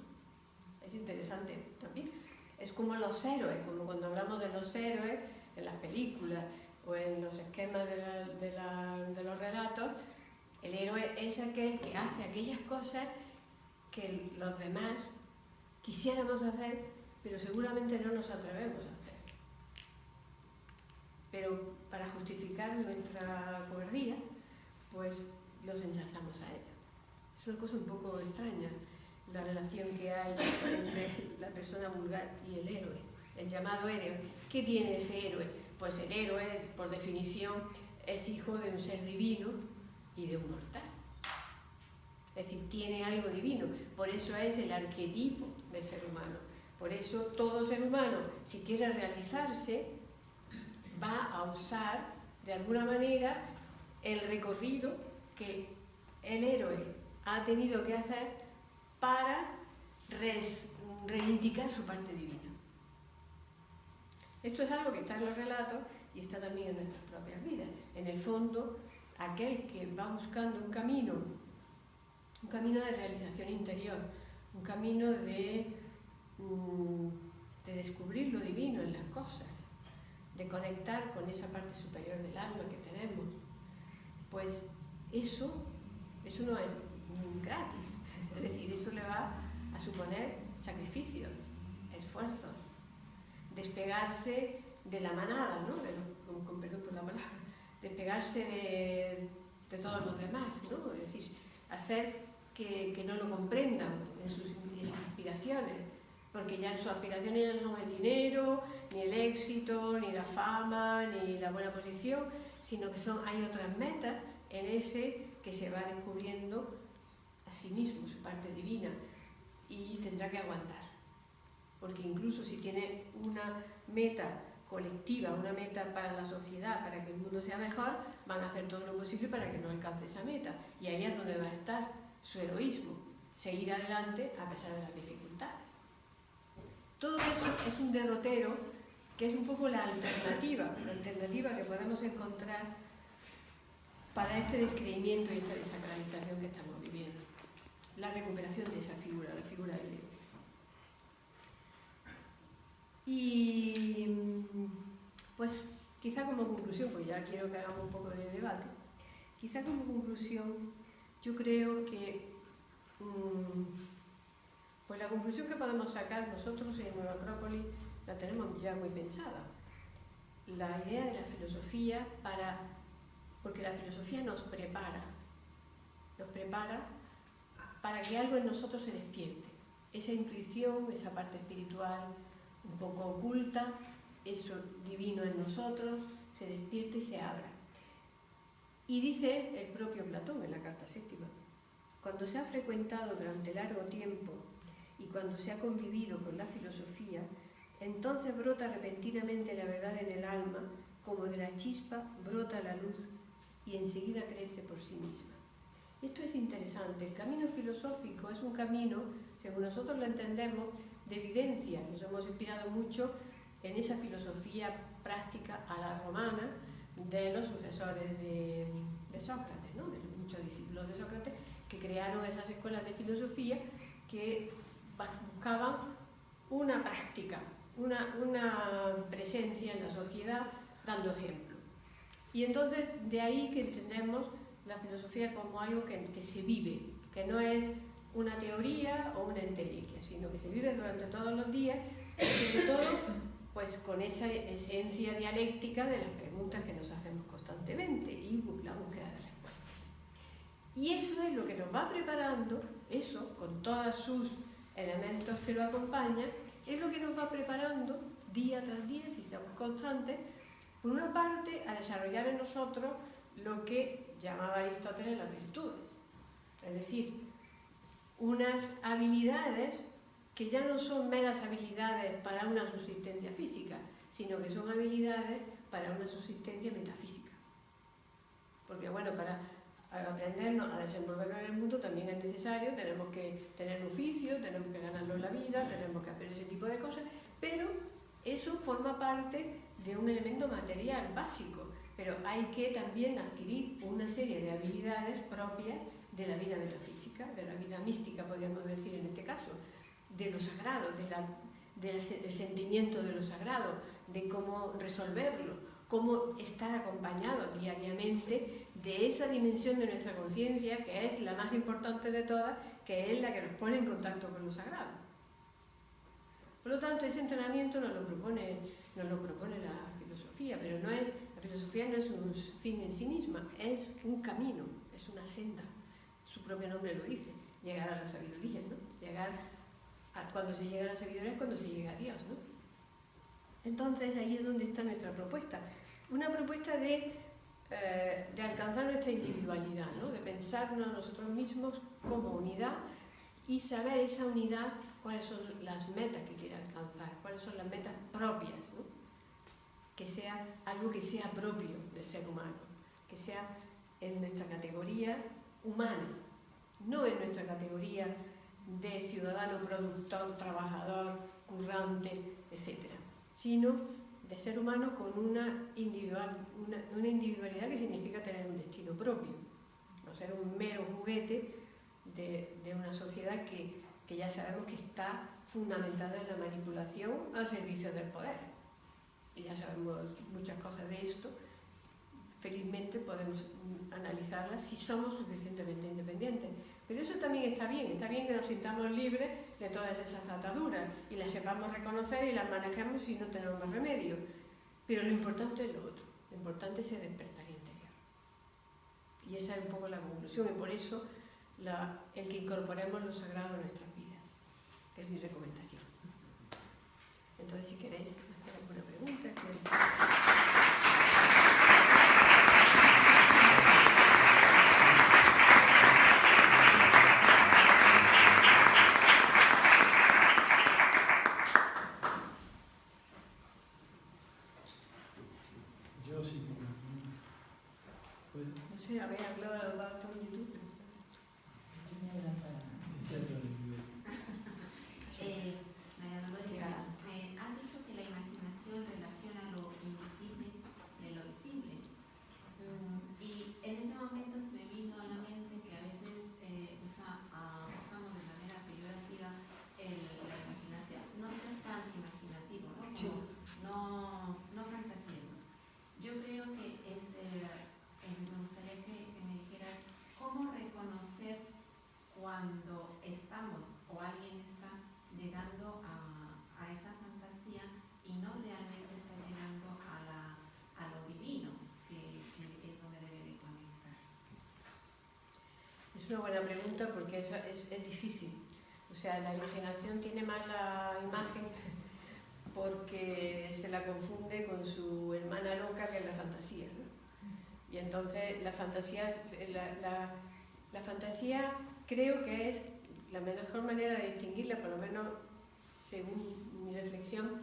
Es interesante también. Es como los héroes, como cuando hablamos de los héroes en las películas o en los esquemas de los relatos, el héroe es aquel que hace aquellas cosas que los demás quisiéramos hacer, pero seguramente no nos atrevemos a hacer. Pero para justificar nuestra cobardía, pues los ensalzamos a ella. Es una cosa un poco extraña la relación que hay entre la persona vulgar y el héroe, el llamado héroe. ¿Qué tiene ese héroe? Pues el héroe, por definición, es hijo de un ser divino y de un mortal. Es decir, tiene algo divino. Por eso es el arquetipo del ser humano. Por eso todo ser humano, si quiere realizarse, va a usar de alguna manera el recorrido que el héroe ha tenido que hacer para reivindicar su parte divina. Esto es algo que está en los relatos y está también en nuestras propias vidas. En el fondo, aquel que va buscando un camino de realización interior, un camino de descubrir lo divino en las cosas, de conectar con esa parte superior del alma que tenemos, pues eso no es gratis. Es decir, eso le va a suponer sacrificios, esfuerzos, despegarse de la manada, ¿no? Con perdón por la palabra, despegarse de todos los demás, ¿no? Es decir, hacer que no lo comprendan en sus aspiraciones, porque ya sus aspiraciones ya no son el dinero, ni el éxito, ni la fama, ni la buena posición, sino que hay otras metas en ese que se va descubriendo a sí mismo, su parte divina, y tendrá que aguantar. Porque incluso si tiene una meta colectiva, una meta para la sociedad, para que el mundo sea mejor, van a hacer todo lo posible para que no alcance esa meta. Y ahí es donde va a estar su heroísmo, seguir adelante a pesar de las dificultades. Todo eso es un derrotero que es un poco la alternativa que podemos encontrar para este descreimiento y esta desacralización que estamos viviendo. La recuperación de esa figura, la figura del héroe. Y pues quizá como conclusión, pues ya quiero que hagamos un poco de debate, quizá como conclusión yo creo que pues la conclusión que podemos sacar nosotros en Nueva Acrópolis la tenemos ya muy pensada. La idea de la filosofía porque la filosofía nos prepara para que algo en nosotros se despierte. Esa intuición, esa parte espiritual un poco oculta, eso divino en nosotros, se despierte y se abra. Y dice el propio Platón en la Carta Séptima, cuando se ha frecuentado durante largo tiempo y cuando se ha convivido con la filosofía, entonces brota repentinamente la verdad en el alma, como de la chispa brota la luz y enseguida crece por sí misma. Esto es interesante. El camino filosófico es un camino, según nosotros lo entendemos, de vivencia. Nos hemos inspirado mucho en esa filosofía práctica a la romana de los sucesores de Sócrates, ¿no? De muchos discípulos de Sócrates que crearon esas escuelas de filosofía que buscaban una práctica, una presencia en la sociedad dando ejemplo. Y entonces de ahí que entendemos la filosofía como algo que se vive, que no es una teoría o una entelequia, sino que se vive durante todos los días y sobre todo pues con esa esencia dialéctica de las preguntas que nos hacemos constantemente y la búsqueda de respuestas. Y eso es lo que nos va preparando, eso, con todos sus elementos que lo acompañan, es lo que nos va preparando día tras día, si estamos constantes, por una parte, a desarrollar en nosotros lo que llamaba Aristóteles las virtudes. Es decir, unas habilidades que ya no son meras habilidades para una subsistencia física, sino que son habilidades para una subsistencia metafísica. Porque bueno, para aprendernos a desenvolvernos en el mundo también es necesario, tenemos que tener un oficio, tenemos que ganarnos la vida, tenemos que hacer ese tipo de cosas, pero eso forma parte de un elemento material básico, pero hay que también adquirir una serie de habilidades propias de la vida metafísica, de la vida mística, podríamos decir en este caso, de lo sagrado, del sentimiento de lo sagrado, de cómo resolverlo, cómo estar acompañado diariamente de esa dimensión de nuestra conciencia que es la más importante de todas, que es la que nos pone en contacto con lo sagrado. Por lo tanto, ese entrenamiento nos lo propone la filosofía, pero la filosofía no es un fin en sí misma, es un camino, es una senda. Su propio nombre lo dice, llegar a la sabiduría, ¿no? Cuando se llega a la sabiduría es cuando se llega a Dios, ¿no? Entonces ahí es donde está nuestra propuesta. Una propuesta de alcanzar nuestra individualidad, ¿no? De pensarnos a nosotros mismos como unidad y saber esa unidad, cuáles son las metas que quiere alcanzar, cuáles son las metas propias, ¿no? Que sea algo que sea propio del ser humano, que sea en nuestra categoría humana, no en nuestra categoría de ciudadano, productor, trabajador, currante, etc., sino de ser humano con una individualidad que significa tener un destino propio, no ser un mero juguete de una sociedad que ya sabemos que está fundamentada en la manipulación al servicio del poder. Y ya sabemos muchas cosas de esto. Felizmente podemos analizarlas si somos suficientemente independientes. Pero eso también está bien que nos sintamos libres de todas esas ataduras y las sepamos reconocer y las manejemos si no tenemos más remedio. Pero lo importante es lo otro, lo importante es el despertar interior. Y esa es un poco la conclusión, y por eso el que incorporemos lo sagrado a nuestras vidas, que es mi recomendación. Entonces, si queréis hacer alguna pregunta, Yo sí tengo una pregunta. Pues, no sé, habéis hablado de los datos en YouTube. María Dolores, has dicho que la imaginación relaciona lo invisible de lo visible. Y en ese momento se me vino a la mente que a veces usamos de manera peyorativa la imaginación. No ser tan imaginativo, ¿no? Sí. No fantaseando. Yo creo que me gustaría que me dijeras cómo reconocer cuando estamos o alguien está llegando a esa fantasía y no realmente está llegando a lo divino, que es donde debe de conectar. Es una buena pregunta porque es difícil. O sea, la imaginación tiene mala imagen porque se la confunde con su hermana loca, que es la fantasía, ¿no? Y entonces la fantasía creo que es la mejor manera de distinguirla, por lo menos según mi reflexión,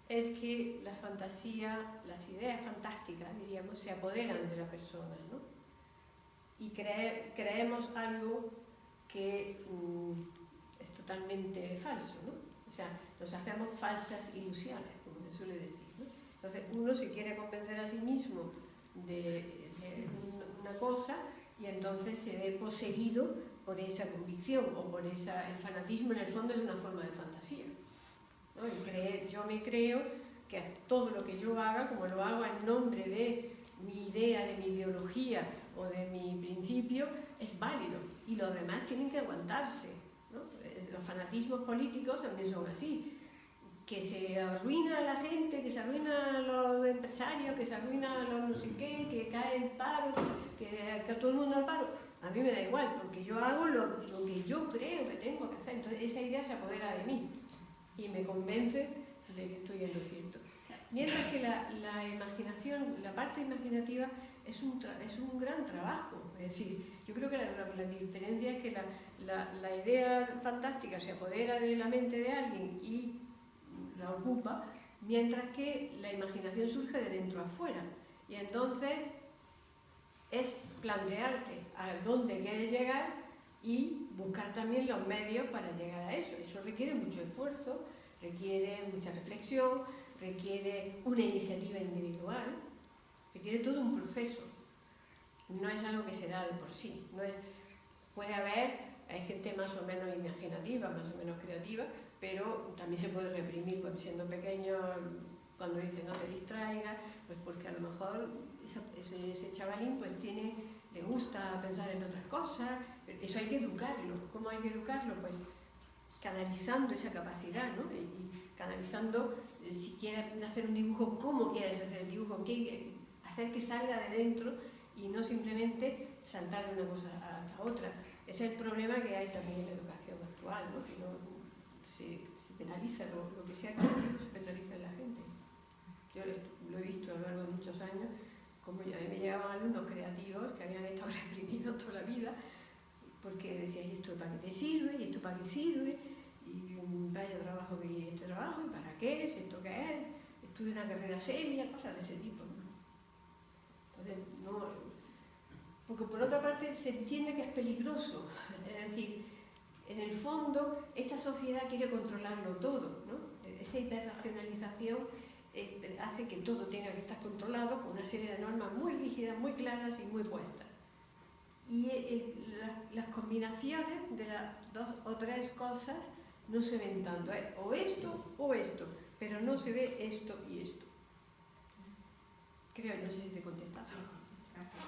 es que la fantasía, las ideas fantásticas, diríamos, se apoderan de la persona, ¿no? Y creemos algo que es totalmente falso, ¿no? O sea, nos hacemos falsas ilusiones, como se suele decir, ¿no? Entonces, uno se quiere convencer a sí mismo de una cosa y entonces se ve poseído por esa convicción o por el fanatismo. En el fondo es una forma de fantasía, ¿no? Yo me creo que todo lo que yo haga, como lo hago en nombre de mi idea, de mi ideología o de mi principio, es válido y los demás tienen que aguantarse, ¿no? Los fanatismos políticos también son así, que se arruina a la gente, que se arruina a los empresarios, que se arruina a los no sé qué, que cae el paro, que todo el mundo al paro. A mí me da igual, porque yo hago lo que yo creo que tengo que hacer. Entonces esa idea se apodera de mí y me convence de que estoy en lo cierto. Mientras que la imaginación, la parte imaginativa, es un gran trabajo. Es decir, yo creo que la diferencia es que la idea fantástica se apodera de la mente de alguien y la ocupa, mientras que la imaginación surge de dentro a afuera. Y entonces es plantearte a dónde quieres llegar y buscar también los medios para llegar a eso. Eso requiere mucho esfuerzo, requiere mucha reflexión, requiere una iniciativa individual, requiere todo un proceso. No es algo que se da de por sí. Hay gente más o menos imaginativa, más o menos creativa, pero también se puede reprimir siendo pequeño, cuando dice no te distraigas, pues porque a lo mejor ese chavalín pues le gusta pensar en otras cosas. Eso hay que educarlo. ¿Cómo hay que educarlo? Pues canalizando esa capacidad, ¿no? Y canalizando, si quieres hacer un dibujo, cómo quieres hacer el dibujo, hacer que salga de dentro y no simplemente saltar de una cosa a otra. Ese es el problema que hay también en la educación actual, ¿no? Que no se penaliza lo que sea creativo, se penaliza en la gente. Yo lo he visto a lo largo de muchos años, como a mí me llegaban alumnos creativos que habían estado reprimidos toda la vida, porque decían, ¿y esto para qué te sirve? ¿Y esto para qué sirve? Y vaya trabajo que quiere este trabajo, ¿y para qué? ¿Es esto qué es? Estudia una carrera seria, cosas de ese tipo, ¿no? Entonces, no. Porque por otra parte se entiende que es peligroso, es decir, En el fondo, esta sociedad quiere controlarlo todo, ¿no? Esa hiperracionalización hace que todo tenga que estar controlado con una serie de normas muy rígidas, muy claras y muy puestas. Y las combinaciones de las 2 o 3 cosas no se ven tanto, o esto, pero no se ve esto y esto. Creo, no sé si te he contestado. Gracias.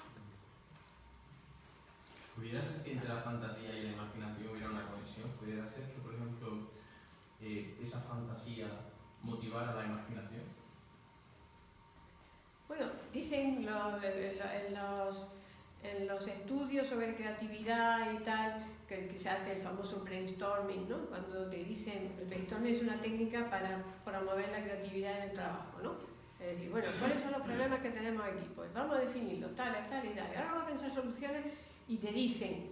¿Pudiera ser que entre la fantasía y la imaginación hubiera una conexión? ¿Pudiera ser que, por ejemplo, esa fantasía motivara la imaginación? Bueno, dicen en los estudios sobre creatividad y tal, que se hace el famoso brainstorming, ¿no? Cuando te dicen, el brainstorming es una técnica para promover la creatividad en el trabajo, ¿no? Es decir, bueno, ¿cuáles son los problemas que tenemos aquí? Pues vamos a definirlos, tal y tal. Y ahora vamos a pensar soluciones y te dicen,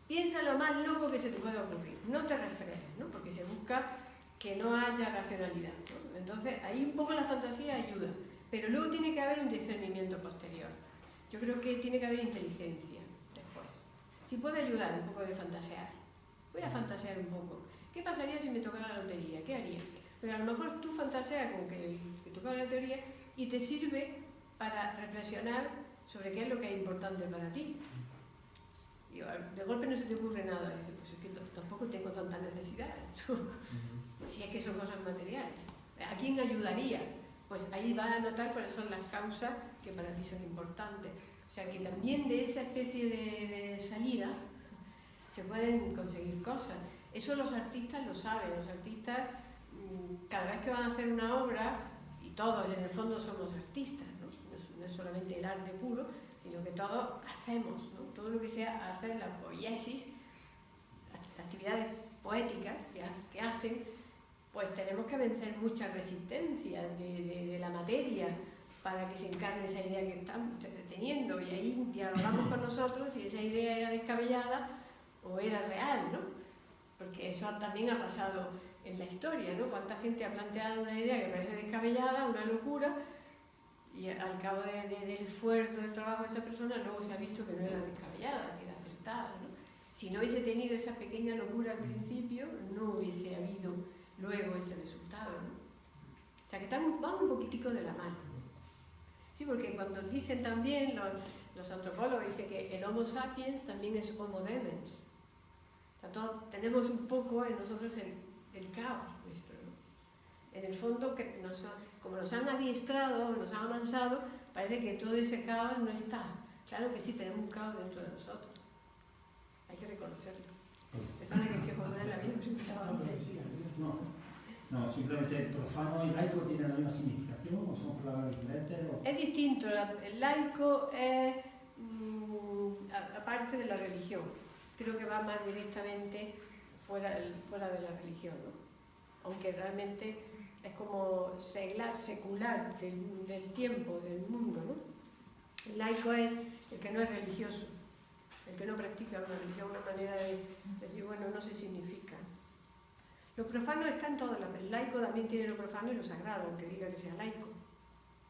piensa lo más loco que se te puede ocurrir, no te refrenes, ¿no? Porque se busca que no haya racionalidad, ¿no? Entonces, ahí un poco la fantasía ayuda, pero luego tiene que haber un discernimiento posterior. Yo creo que tiene que haber inteligencia después. Si puede ayudar un poco de fantasear, voy a fantasear un poco. ¿Qué pasaría si me tocara la lotería? ¿Qué haría? Pero a lo mejor tú fantaseas con que toca la lotería y te sirve para reflexionar sobre qué es lo que es importante para ti. Y de golpe no se te ocurre nada. Dices, pues es que tampoco tengo tanta necesidad. Si es que son cosas materiales. ¿A quién ayudaría? Pues ahí vas a notar cuáles son las causas que para ti son importantes. O sea que también de esa especie de salida se pueden conseguir cosas. Eso los artistas lo saben. Los artistas, cada vez que van a hacer una obra, y todos en el fondo somos artistas, ¿no? No es solamente el arte puro, sino que todos hacemos, ¿no? Todo lo que sea hacer la poiesis, las actividades poéticas que hacen, pues tenemos que vencer muchas resistencias de la materia para que se encarne esa idea que estamos teniendo, y ahí dialogamos con nosotros si esa idea era descabellada o era real, ¿no? Porque eso también ha pasado en la historia, ¿no? Cuánta gente ha planteado una idea que parece descabellada, una locura, y al cabo del esfuerzo, del trabajo de esa persona, luego se ha visto que no era descabellada, que era acertada, ¿no? Si no hubiese tenido esa pequeña locura al principio, no hubiese habido luego ese resultado, ¿no? O sea que van un poquitico de la mano. Sí, porque cuando dicen también, los antropólogos dicen que el Homo sapiens también es Homo demens. O sea, todos tenemos un poco en nosotros el caos nuestro, ¿no? En el fondo, como nos han adiestrado, nos han amansado, parece que todo ese caos no está. Claro que sí, tenemos un caos dentro de nosotros. Hay que reconocerlo. Perdona que José la había presentado antes. No, simplemente profano y laico tienen la misma significación o son palabras diferentes. Es distinto, el laico es aparte de la religión. Creo que va más directamente fuera de la religión, ¿no? Aunque realmente es como secular del tiempo, del mundo, ¿no? El laico es el que no es religioso, el que no practica una religión, una manera de decir, bueno, no se significa. Lo profano está en todo, el laico también tiene lo profano y lo sagrado, aunque diga que sea laico.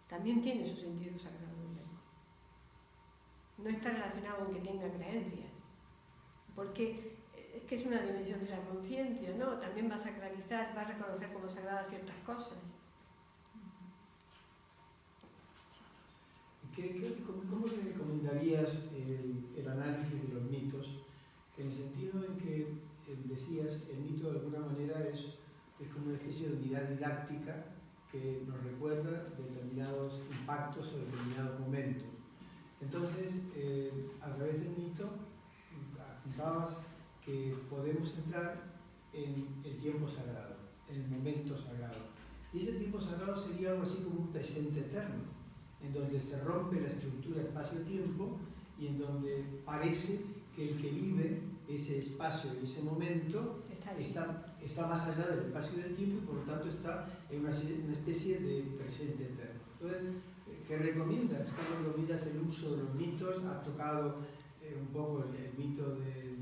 También tiene su sentido sagrado el laico. No está relacionado con que tenga creencias, porque es que es una dimensión de la conciencia, ¿no? También va a sacralizar, va a reconocer como sagradas ciertas cosas. ¿Cómo le recomendarías el análisis de los mitos? En el sentido en que decías, el mito de alguna manera es como una especie de unidad didáctica que nos recuerda determinados impactos o determinados momentos. Entonces, a través del mito, apuntabas que podemos entrar en el tiempo sagrado, en el momento sagrado. Y ese tiempo sagrado sería algo así como un presente eterno, en donde se rompe la estructura espacio-tiempo y en donde parece que el que vive ese espacio y ese momento está más allá del espacio y del tiempo y por lo tanto está en una especie de presente eterno. Entonces, ¿qué recomiendas? ¿Cómo recomiendas el uso de los mitos? Has tocado un poco el mito de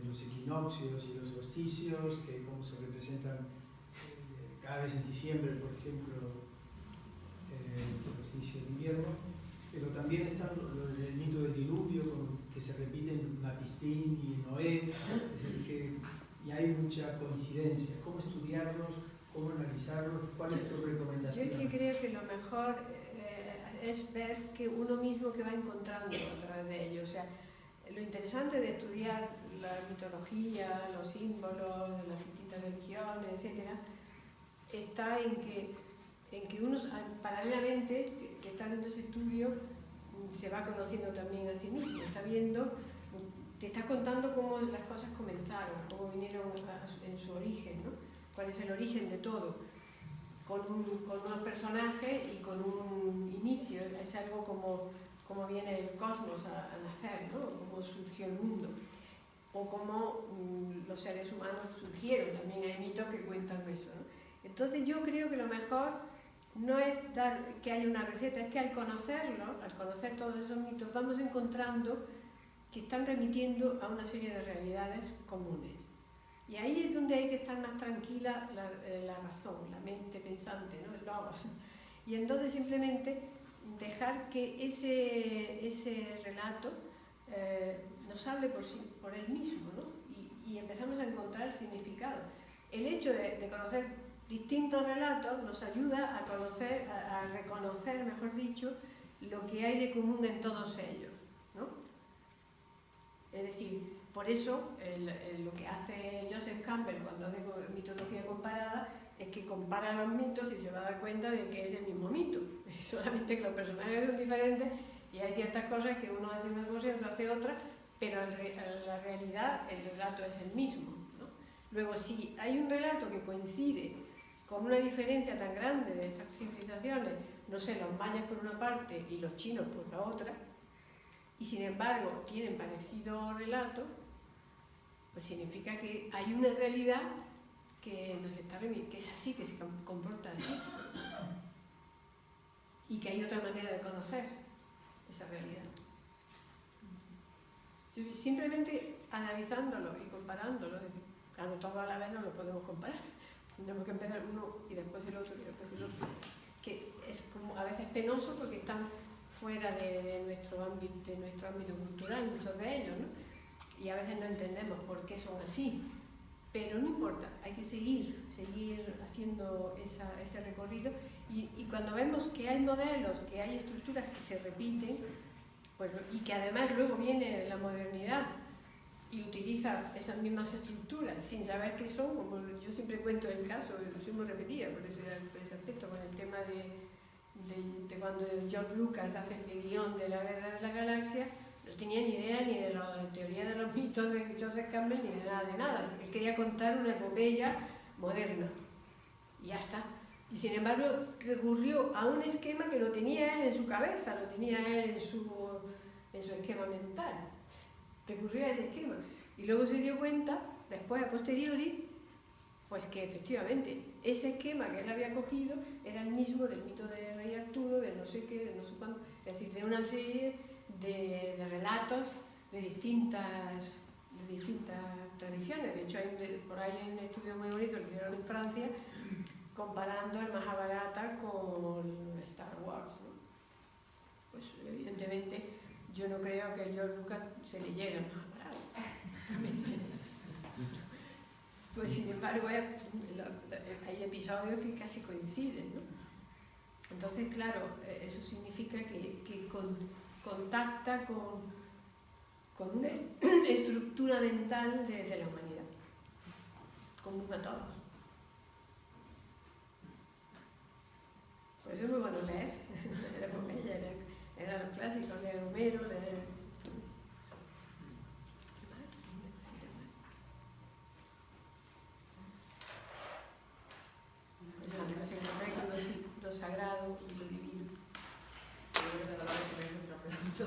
los equinoccios y los solsticios, que cómo se representan cada vez en diciembre, por ejemplo, el solsticio de invierno. pero también está el mito del diluvio, que se repite en Napistín y en Noé, es decir, y hay mucha coincidencia. ¿Cómo estudiarlos? ¿Cómo analizarlos? ¿Cuál es tu Yo recomendación? es que creo que lo mejor es ver que uno mismo que va encontrando a través de ello. O sea, lo interesante de estudiar la mitología, los símbolos de las distintas religiones, etcétera, está en que uno paralelamente que está haciendo ese estudio se va conociendo también a sí mismo, está viendo, te está contando cómo las cosas comenzaron, cómo vinieron en su origen, ¿no? Cuál es el origen de todo, con unos personajes y con un inicio. Es algo como viene el cosmos a nacer, ¿no? Cómo surgió el mundo, o cómo los seres humanos surgieron. También hay mitos que cuentan eso, ¿no? Entonces yo creo que lo mejor no es dar que haya una receta, es que al conocer todos esos mitos, vamos encontrando que están remitiendo a una serie de realidades comunes. Y ahí es donde hay que estar más tranquila la razón, la mente pensante, ¿no? El logos. Y entonces simplemente dejar que ese relato nos hable por él mismo, ¿no? Y empezamos a encontrar significado. El hecho de conocer distintos relatos nos ayuda a conocer, a reconocer, mejor dicho, lo que hay de común en todos ellos, ¿no? Es decir, por eso lo que hace Joseph Campbell cuando hace mitología comparada es que compara los mitos y se va a dar cuenta de que es el mismo mito, es solamente que los personajes son diferentes y hay ciertas cosas que uno hace una cosa y otro hace otra, pero en la realidad el relato es el mismo, ¿no? Luego, si hay un relato que coincide con una diferencia tan grande de esas civilizaciones, no sé, los mayas por una parte y los chinos por la otra, y sin embargo tienen parecido relato, pues significa que hay una realidad que es así, que se comporta así, y que hay otra manera de conocer esa realidad. Simplemente analizándolo y comparándolo, es decir, claro, todo a la vez no lo podemos comparar, tenemos que empezar uno y después el otro y después el otro, que es como a veces penoso porque están fuera de nuestro ámbito cultural, muchos de ellos, ¿no? Y a veces no entendemos por qué son así, pero no importa, hay que seguir haciendo ese recorrido y cuando vemos que hay modelos, que hay estructuras que se repiten, pues, y que además luego viene la modernidad y utiliza esas mismas estructuras sin saber qué son, como yo siempre cuento el caso, lo siempre repetía por ese aspecto, con el tema de cuando George Lucas hace el guión de la Guerra de la Galaxia, no tenía ni idea ni de la teoría de los mitos de Joseph Campbell ni de nada. Él quería contar una epopeya moderna y ya está. Y sin embargo recurrió a un esquema que lo tenía él en su cabeza, lo tenía él en su esquema mental. Recurrió a ese esquema y luego se dio cuenta, después a posteriori, pues que efectivamente ese esquema que él había cogido era el mismo del mito de Rey Arturo, de no sé qué, de no sé cuándo, es decir, de una serie de relatos de distintas tradiciones. De hecho, por ahí hay un estudio muy bonito que hicieron en Francia comparando el Mahabharata con Star Wars, ¿no? Pues evidentemente yo no creo que George Lucas se leyera el Mahabharata. Pues sin embargo hay episodios que casi coinciden, ¿no? Entonces, claro, eso significa que contacta con una estructura mental de la humanidad, común a todos. Por eso es muy bueno leer epopeya, leer los clásicos, leer Homero, leer... Pues encontrar con lo sagrado y lo divino. Yo creo que a la vez se me hace un aplauso.